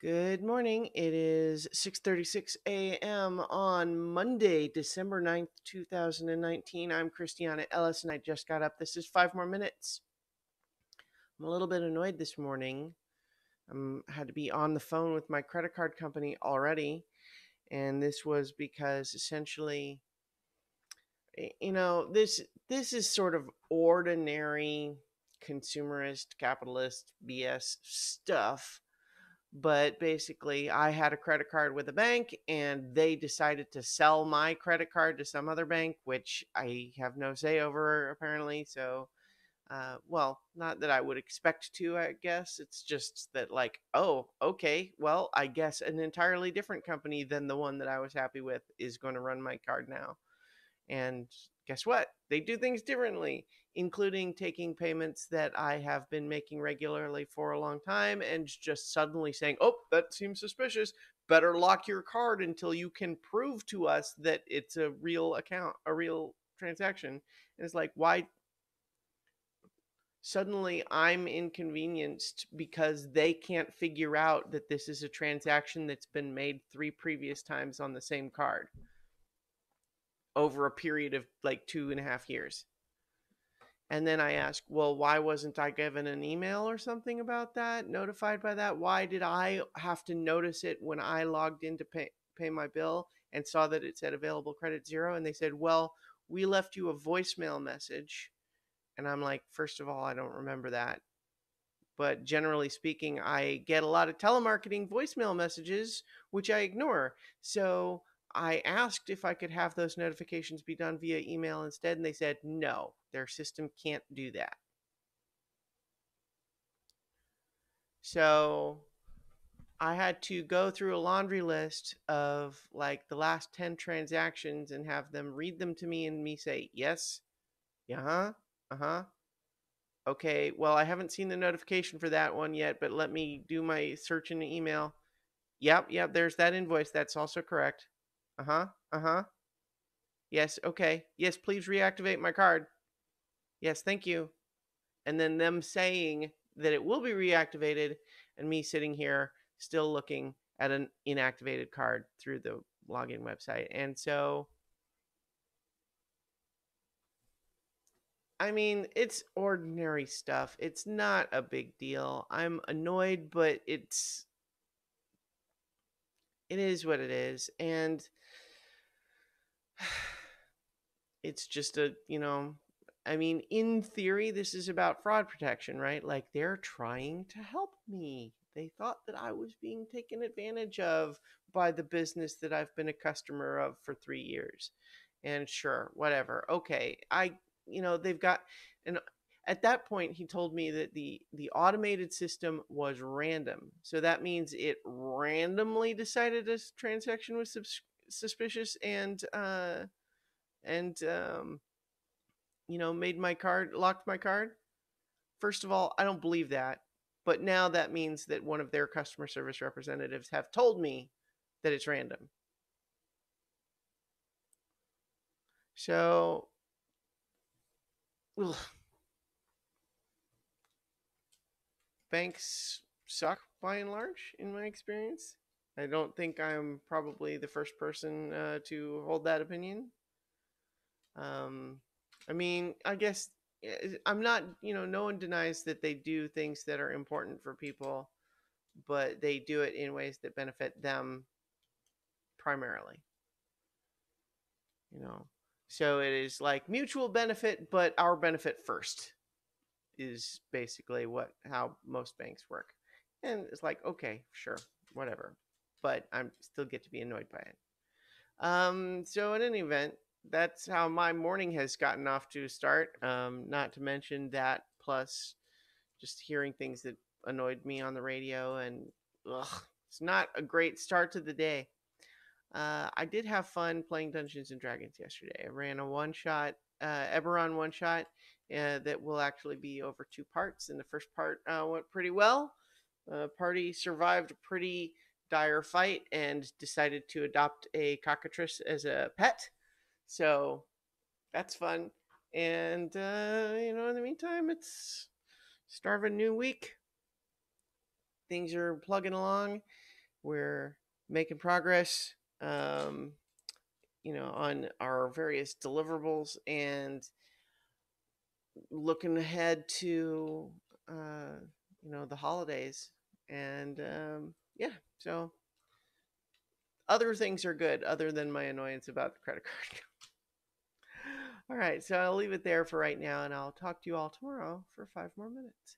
Good morning. It is 6:36 a.m. on Monday, December 9th, 2019. I'm Christiana Ellis and I just got up. This is 5 more minutes. I'm a little bit annoyed this morning. I had to be on the phone with my credit card company already, and this was because essentially, this is sort of ordinary consumerist capitalist BS stuff. But basically, I had a credit card with a bank and they decided to sell my credit card to some other bank, which I have no say over apparently. So, well, not that I would expect to, I guess. It's just that, like, oh, okay, well, I guess an entirely different company than the one that I was happy with is going to run my card now. And guess what? They do things differently, including taking payments that I have been making regularly for a long time and just suddenly saying, oh, that seems suspicious. Better lock your card until you can prove to us that it's a real account, a real transaction. And it's like, why? Suddenly I'm inconvenienced because they can't figure out that this is a transaction that's been made 3 previous times on the same card over a period of like 2.5 years. And then I ask, well, why wasn't I given an email or something about that, notified by that? Why did I have to notice it when I logged in to pay my bill and saw that it said available credit zero? And they said, well, we left you a voicemail message. And I'm like, first of all, I don't remember that. But generally speaking, I get a lot of telemarketing voicemail messages, which I ignore. So I asked if I could have those notifications be done via email instead, and they said no, their system can't do that. So I had to go through a laundry list of like the last 10 transactions and have them read them to me and me say, yes, yeah, huh, uh huh. Okay, well, I haven't seen the notification for that one yet, but let me do my search in the email. Yep, there's that invoice. That's also correct. Uh-huh. Uh-huh. Yes, okay. Yes, please reactivate my card. Yes, thank you. And then them saying that it will be reactivated and me sitting here still looking at an inactivated card through the login website. And so, I mean, it's ordinary stuff. It's not a big deal. I'm annoyed, but it is what it is. And it's just I mean, in theory, this is about fraud protection, right? Like they're trying to help me. They thought that I was being taken advantage of by the business that I've been a customer of for 3 years. And sure, whatever. Okay. They've got, and at that point, he told me that the automated system was random. So that means it randomly decided a transaction was suspicious and made my card, locked my card. First of all, I don't believe that. But now that means that one of their customer service representatives have told me that it's random. So, ugh, banks suck by and large, in my experience. I don't think I'm probably the first person to hold that opinion. Um, I mean, I guess I'm not, no one denies that they do things that are important for people, but they do it in ways that benefit them primarily, you know. So it is like mutual benefit, but our benefit first is basically what how most banks work. And it's like, okay, sure, whatever. But I'm still get to be annoyed by it. So in any event, that's how my morning has gotten off to a start. Not to mention that plus just hearing things that annoyed me on the radio and ugh, it's not a great start to the day. I did have fun playing Dungeons and Dragons yesterday. I ran a one shot, Eberron one shot that will actually be over 2 parts. And the first part went pretty well. The party survived a pretty dire fight and decided to adopt a cockatrice as a pet. So that's fun. And, in the meantime, it's start of a new week. Things are plugging along. we're making progress, um, on our various deliverables, and looking ahead to uh, the holidays. And yeah, so other things are good other than my annoyance about the credit card. All right, so I'll leave it there for right now, and I'll talk to you all tomorrow for 5 more minutes.